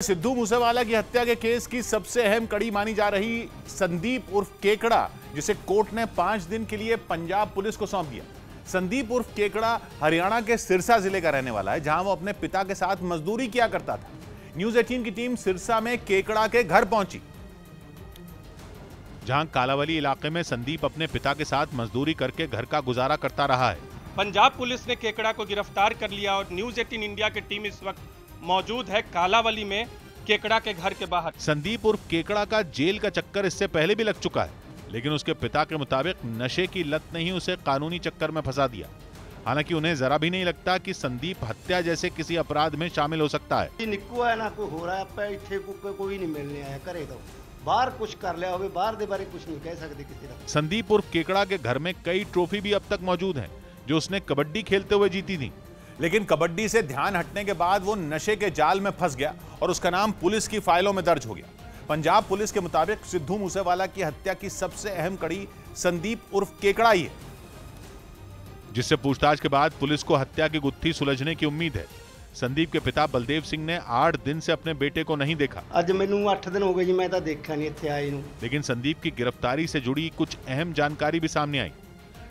सिद्धू मूसेवाला की हत्या के केस की सबसे अहम कड़ी मानी जा रही संदीप उर्फ केकड़ा, जिसे कोर्ट ने 5 दिन के लिए पंजाब पुलिस को सौंप दिया। संदीप उर्फ केकड़ा हरियाणा के सिरसा जिले का रहने वाला है, जहां वो अपने पिता के साथ मजदूरी किया करता था। न्यूज 18 की टीम सिरसा में केकड़ा के घर पहुंची, जहां कालावली इलाके में संदीप अपने पिता के साथ मजदूरी करके घर का गुजारा करता रहा है। पंजाब पुलिस ने केकड़ा को गिरफ्तार कर लिया और न्यूज 18 इंडिया की टीम इस वक्त मौजूद है कालावली में केकड़ा के घर के बाहर। संदीप उर्फ केकड़ा का जेल का चक्कर इससे पहले भी लग चुका है, लेकिन उसके पिता के मुताबिक नशे की लत ने ही उसे कानूनी चक्कर में फंसा दिया। हालांकि उन्हें जरा भी नहीं लगता कि संदीप हत्या जैसे किसी अपराध में शामिल हो सकता है। निक्कू है ना कोई हो रहा है, इत्थे कोई नहीं मिलने आया, करे तो बाहर कुछ कर लिया होवे, बाहर दे बारे कुछ नहीं कह सकते किसी का। संदीप उर्फ केकड़ा के घर में कई ट्रॉफी भी अब तक मौजूद हैं, जो उसने कबड्डी खेलते हुए जीती थी। लेकिन कबड्डी से ध्यान हटने के बाद वो नशे के जाल में फंस गया और उसका नाम पुलिस की फाइलों में दर्ज हो गया। पंजाब पुलिस के मुताबिक सिद्धू मूसेवाला की हत्या की सबसे अहम कड़ी संदीप उर्फ केकड़ा ही है, जिससे पूछताछ के बाद पुलिस को हत्या की गुत्थी सुलझने की उम्मीद है। संदीप के पिता बलदेव सिंह ने 8 दिन से अपने बेटे को नहीं देखा। आज मैनू 8 दिन हो गए जी, मैं तो देखा नहीं इत्थे आए नूं। लेकिन संदीप की गिरफ्तारी से जुड़ी कुछ अहम जानकारी भी सामने आई।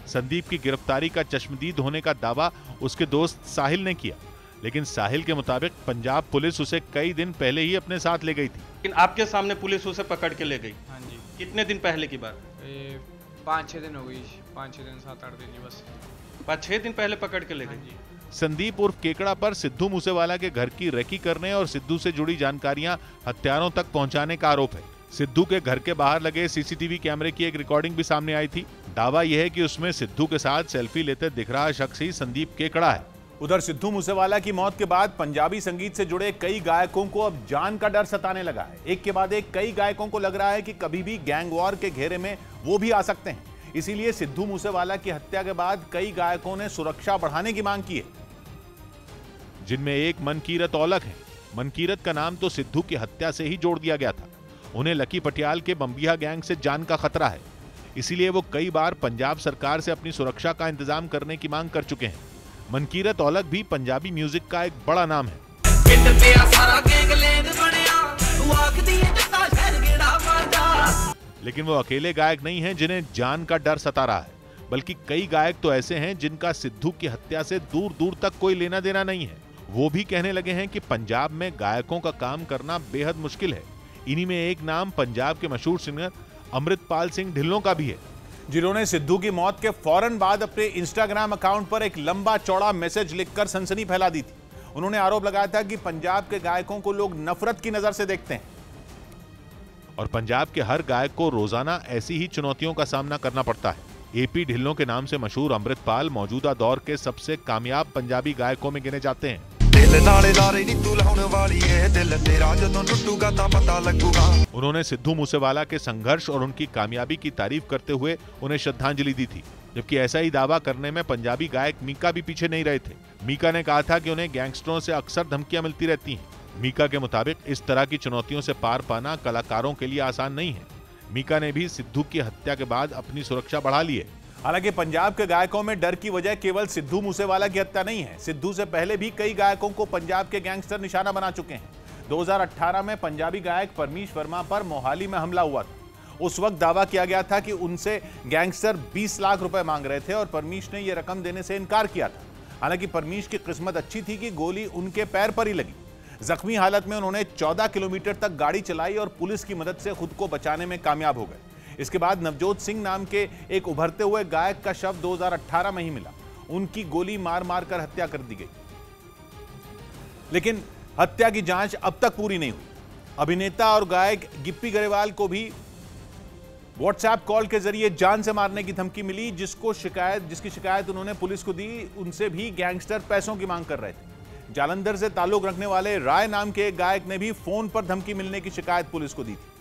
संदीप की गिरफ्तारी का चश्मदीद होने का दावा उसके दोस्त साहिल ने किया, लेकिन साहिल के मुताबिक पंजाब पुलिस उसे कई दिन पहले ही अपने साथ ले गई थी। लेकिन आपके सामने पुलिस उसे पकड़ के ले गई? हाँ जी। कितने दिन पहले की बात? 5-6 दिन हो गई, 5-6 दिन 7-8 दिन ही बस। 5-6 दिन पहले पकड़ के ले गई। हाँ जी। संदीप उर्फ केकड़ा पर सिद्धू मूसेवाला के घर की रेकी करने और सिद्धू से जुड़ी जानकारियां हत्यारों तक पहुंचाने का आरोप है। सिद्धू के घर के बाहर लगे सीसीटीवी कैमरे की एक रिकॉर्डिंग भी सामने आई थी। दावा यह है कि उसमें सिद्धू के साथ सेल्फी लेते दिख रहा शख्स ही संदीप केकड़ा है। उधर सिद्धू मूसेवाला की मौत के बाद पंजाबी संगीत से जुड़े कई गायकों को अब जान का डर सताने लगा है। एक के बाद एक कई गायकों को लग रहा है कि कभी भी गैंग वॉर के घेरे में वो भी आ सकते हैं। इसीलिए सिद्धू मूसेवाला की हत्या के बाद कई गायकों ने सुरक्षा बढ़ाने की मांग की है, जिनमें एक मनकीरत औलख है। मनकीरत का नाम तो सिद्धू की हत्या से ही जोड़ दिया गया था। उन्हें लकी पटियाल के बम्बिया गैंग से जान का खतरा है, इसीलिए वो कई बार पंजाब सरकार से अपनी सुरक्षा का इंतजाम करने की मांग कर चुके हैं। मनकीरत औलख भी पंजाबी म्यूजिक का एक बड़ा नाम है। लेकिन वो अकेले गायक नहीं हैं जिन्हें जान का डर सता रहा है, बल्कि कई गायक तो ऐसे हैं जिनका सिद्धू की हत्या से दूर दूर तक कोई लेना देना नहीं है। वो भी कहने लगे हैं कि पंजाब में गायकों का काम करना बेहद मुश्किल है। इन्हीं में एक नाम पंजाब के मशहूर सिंगर अमृतपाल सिंह ढिल्लों का भी है, जिन्होंने सिद्धू की मौत के फौरन बाद अपने इंस्टाग्राम अकाउंट पर एक लंबा चौड़ा मैसेज लिखकर सनसनी फैला दी थी। उन्होंने आरोप लगाया था कि पंजाब के गायकों को लोग नफरत की नजर से देखते हैं और पंजाब के हर गायक को रोजाना ऐसी ही चुनौतियों का सामना करना पड़ता है। एपी ढिल्लों के नाम से मशहूर अमृतपाल मौजूदा दौर के सबसे कामयाब पंजाबी गायकों में गिने जाते हैं। उन्होंने सिद्धू मूसेवाला के संघर्ष और उनकी कामयाबी की तारीफ करते हुए उन्हें श्रद्धांजलि दी थी, जबकि ऐसा ही दावा करने में पंजाबी गायक मीका भी पीछे नहीं रहे थे। मीका ने कहा था कि उन्हें गैंगस्टरों से अक्सर धमकियां मिलती रहती हैं। मीका के मुताबिक इस तरह की चुनौतियों से पार पाना कलाकारों के लिए आसान नहीं है। मीका ने भी सिद्धू की हत्या के बाद अपनी सुरक्षा बढ़ा ली है। हालांकि पंजाब के गायकों में डर की वजह केवल सिद्धू मूसेवाला की हत्या नहीं है। सिद्धू से पहले भी कई गायकों को पंजाब के गैंगस्टर निशाना बना चुके हैं। 2018 में पंजाबी गायक परमीश वर्मा पर मोहाली में हमला हुआ था। उस वक्त दावा किया गया था कि उनसे गैंगस्टर 20 लाख रुपए मांग रहे थे और परमीश ने यह रकम देने से इनकार किया था। हालांकि परमीश की किस्मत अच्छी थी कि गोली उनके पैर पर ही लगी। जख्मी हालत में उन्होंने 14 किलोमीटर तक गाड़ी चलाई और पुलिस की मदद से खुद को बचाने में कामयाब हो गए। इसके बाद नवजोत सिंह नाम के एक उभरते हुए गायक का शव 2018 में ही मिला। उनकी गोली मार मार कर हत्या कर दी गई, लेकिन हत्या की जांच अब तक पूरी नहीं हुई। अभिनेता और गायक गिप्पी गरेवाल को भी व्हाट्सएप कॉल के जरिए जान से मारने की धमकी मिली, जिसकी शिकायत उन्होंने पुलिस को दी। उनसे भी गैंगस्टर पैसों की मांग कर रहे थे। जालंधर से ताल्लुक रखने वाले राय नाम के एक गायक ने भी फोन पर धमकी मिलने की शिकायत पुलिस को दी थी।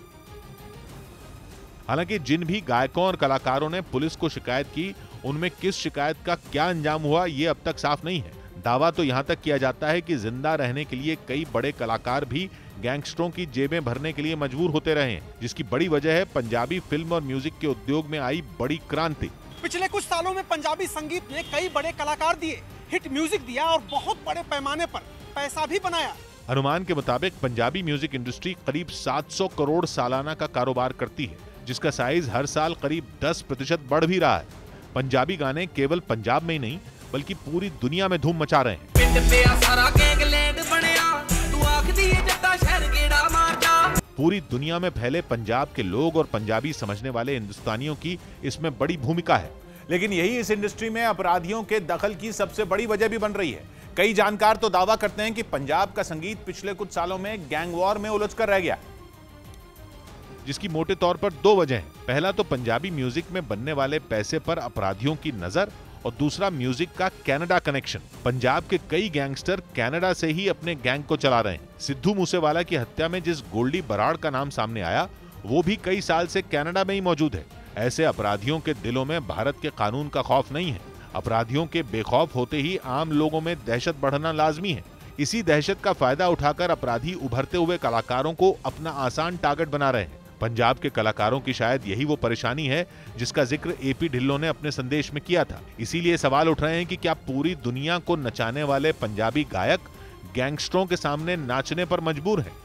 हालांकि जिन भी गायकों और कलाकारों ने पुलिस को शिकायत की, उनमें किस शिकायत का क्या अंजाम हुआ ये अब तक साफ नहीं है। दावा तो यहां तक किया जाता है कि जिंदा रहने के लिए कई बड़े कलाकार भी गैंगस्टरों की जेबें भरने के लिए मजबूर होते रहे हैं, जिसकी बड़ी वजह है पंजाबी फिल्म और म्यूजिक के उद्योग में आई बड़ी क्रांति। पिछले कुछ सालों में पंजाबी संगीत ने कई बड़े कलाकार दिए, हिट म्यूजिक दिया और बहुत बड़े पैमाने पर पैसा भी बनाया। अनुमान के मुताबिक पंजाबी म्यूजिक इंडस्ट्री करीब 700 करोड़ सालाना का कारोबार करती है, जिसका साइज हर साल करीब 10% बढ़ भी रहा है। पंजाबी गाने केवल पंजाब में ही नहीं बल्कि पूरी दुनिया में धूम मचा रहे हैं। पूरी दुनिया में फैले पंजाब के लोग और पंजाबी समझने वाले हिंदुस्तानियों की इसमें बड़ी भूमिका है। लेकिन यही इस इंडस्ट्री में अपराधियों के दखल की सबसे बड़ी वजह भी बन रही है। कई जानकार तो दावा करते हैं कि पंजाब का संगीत पिछले कुछ सालों में गैंग वॉर में उलझकर रह गया, जिसकी मोटे तौर पर 2 वजह हैं। पहला तो पंजाबी म्यूजिक में बनने वाले पैसे पर अपराधियों की नजर और दूसरा म्यूजिक का कनाडा कनेक्शन। पंजाब के कई गैंगस्टर कनाडा से ही अपने गैंग को चला रहे हैं। सिद्धू मूसेवाला की हत्या में जिस गोल्डी बराड़ का नाम सामने आया, वो भी कई साल से कनाडा में ही मौजूद है। ऐसे अपराधियों के दिलों में भारत के कानून का खौफ नहीं है। अपराधियों के बेखौफ होते ही आम लोगों में दहशत बढ़ना लाजमी है। इसी दहशत का फायदा उठाकर अपराधी उभरते हुए कलाकारों को अपना आसान टारगेट बना रहे हैं। पंजाब के कलाकारों की शायद यही वो परेशानी है जिसका जिक्र एपी ढिल्लों ने अपने संदेश में किया था। इसीलिए सवाल उठ रहे हैं कि क्या पूरी दुनिया को नचाने वाले पंजाबी गायक गैंगस्टरों के सामने नाचने पर मजबूर हैं?